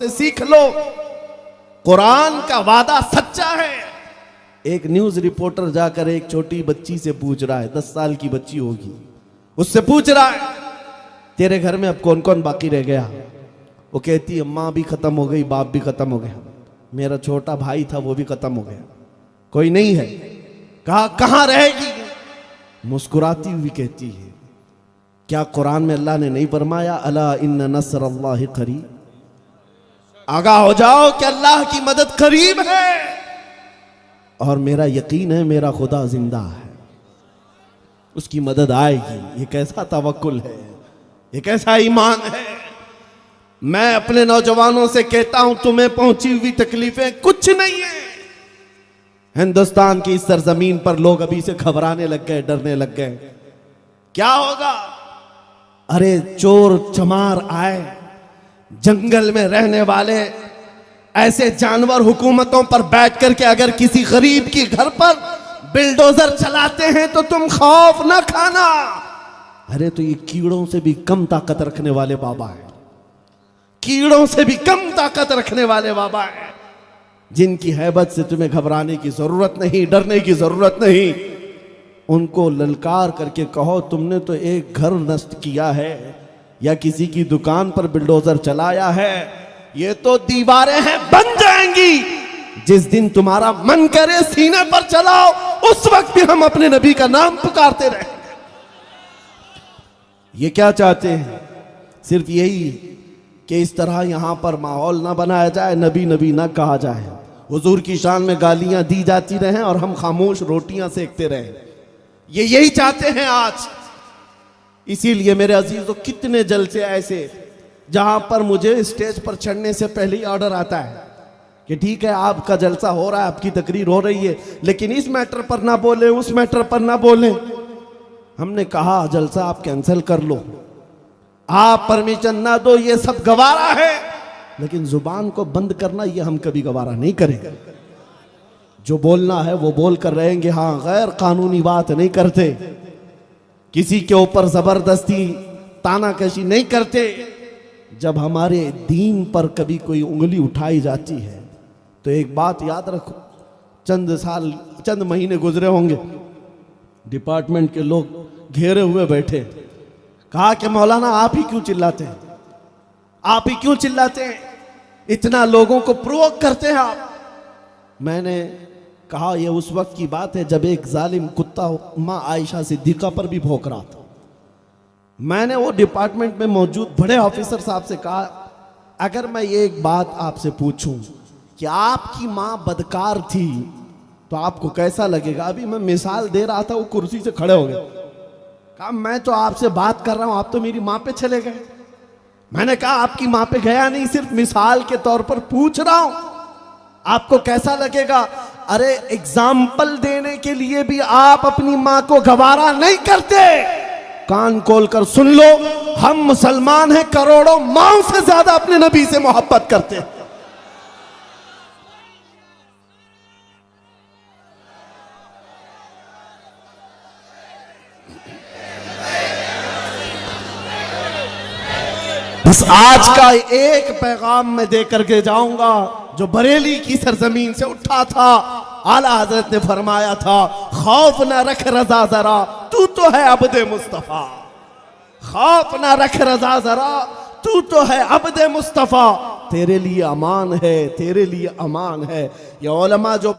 से सीख लो, कुरान का वादा सच्चा है। एक न्यूज रिपोर्टर जाकर एक छोटी बच्ची से पूछ रहा है, 10 साल की बच्ची होगी, उससे पूछ रहा है तेरे घर में अब कौन कौन बाकी रह गया। वो कहती है माँ भी खत्म हो गई, बाप भी खत्म हो गया, मेरा छोटा भाई था वो भी खत्म हो गया, कोई नहीं है। कहा कहां रहेगी? मुस्कुराती हुई कहती है क्या कुरान में अल्लाह ने नहीं फरमाया अला इन्ना नस्रल्लाहि करीब? आगाह हो जाओ कि अल्लाह की मदद करीब है और मेरा यकीन है मेरा खुदा जिंदा है, उसकी मदद आएगी। ये कैसा तवक्कुल है, ये कैसा ईमान है। मैं अपने नौजवानों से कहता हूं तुम्हें पहुंची हुई तकलीफें कुछ नहीं है। हिंदुस्तान की इस सरजमीन पर लोग अभी से घबराने लग गए, डरने लग गए, क्या होगा? अरे चोर चमार आए, जंगल में रहने वाले ऐसे जानवर हुकूमतों पर बैठ करके अगर किसी गरीब की घर पर बिल्डोजर चलाते हैं तो तुम खौफ ना खाना। अरे तो ये कीड़ों से भी कम ताकत रखने वाले बाबा है, कीड़ों से भी कम ताकत रखने वाले बाबा है, जिनकी हैबत से तुम्हें घबराने की जरूरत नहीं, डरने की जरूरत नहीं। उनको ललकार करके कहो तुमने तो एक घर नष्ट किया है या किसी की दुकान पर बिल्डोजर चलाया है, ये तो दीवारें हैं बन जाएंगी। जिस दिन तुम्हारा मन करे सीने पर चलाओ, उस वक्त भी हम अपने नबी का नाम पुकारते रहेंगे। ये क्या चाहते हैं? सिर्फ यही कि इस तरह यहां पर माहौल ना बनाया जाए, नबी नबी ना कहा जाए, हुजूर की शान में गालियां दी जाती रहें और हम खामोश रोटियां सेकते रहें। ये यही चाहते हैं आज। इसीलिए मेरे अजीजों, कितने जलसे ऐसे जहां पर मुझे स्टेज पर चढ़ने से पहले ही ऑर्डर आता है कि ठीक है आपका जलसा हो रहा है, आपकी तकरीर हो रही है, लेकिन इस मैटर पर ना बोले, उस मैटर पर ना बोले। हमने कहा जलसा आप कैंसिल कर लो, आप परमिशन ना दो, ये सब गवारा है, लेकिन जुबान को बंद करना ये हम कभी गवारा नहीं करेंगे। जो बोलना है वो बोल कर रहेंगे। हाँ, गैर कानूनी बात नहीं करते, किसी के ऊपर जबरदस्ती तानाकशी नहीं करते। जब हमारे दीन पर कभी कोई उंगली उठाई जाती है तो एक बात याद रखो, चंद महीने गुजरे होंगे, डिपार्टमेंट के लोग घेरे हुए बैठे, कहा कि मौलाना आप ही क्यों चिल्लाते हैं, आप ही क्यों चिल्लाते हैं, इतना लोगों को प्रोवोक करते हैं आप। मैंने कहा यह उस वक्त की बात है जब एक जालिम कुत्ता माँ आयशा सिद्दीका पर भी भौंक रहा था। मैंने वो डिपार्टमेंट में मौजूद बड़े ऑफिसर साहब से कहा अगर मैं ये एक बात आपसे पूछूं कि आपकी माँ बदकार थी तो आपको कैसा लगेगा? अभी मैं मिसाल दे रहा था, वो कुर्सी से खड़े हो गए। कहा मैं तो आपसे बात कर रहा हूं, आप तो मेरी माँ पे चले गए। मैंने कहा आपकी माँ पे गया नहीं, सिर्फ मिसाल के तौर पर पूछ रहा हूं, आपको कैसा लगेगा? अरे एग्जाम्पल देने के लिए भी आप अपनी माँ को गवारा नहीं करते। कान खोलकर सुन लो, हम मुसलमान हैं, करोड़ों माओं से ज्यादा अपने नबी से मोहब्बत करते हैं। बस आज का एक पैगाम मैं दे करके जाऊंगा जो बरेली की सरजमीन से उठा था। आला हजरत ने फरमाया था खौफ ना रख रजा जरा, तू तो है अब्दे मुस्तफा। खौफ ना रख रजा जरा, तू तो है अब्दे मुस्तफा। तेरे लिए अमान है, तेरे लिए अमान है। ये उलमा जो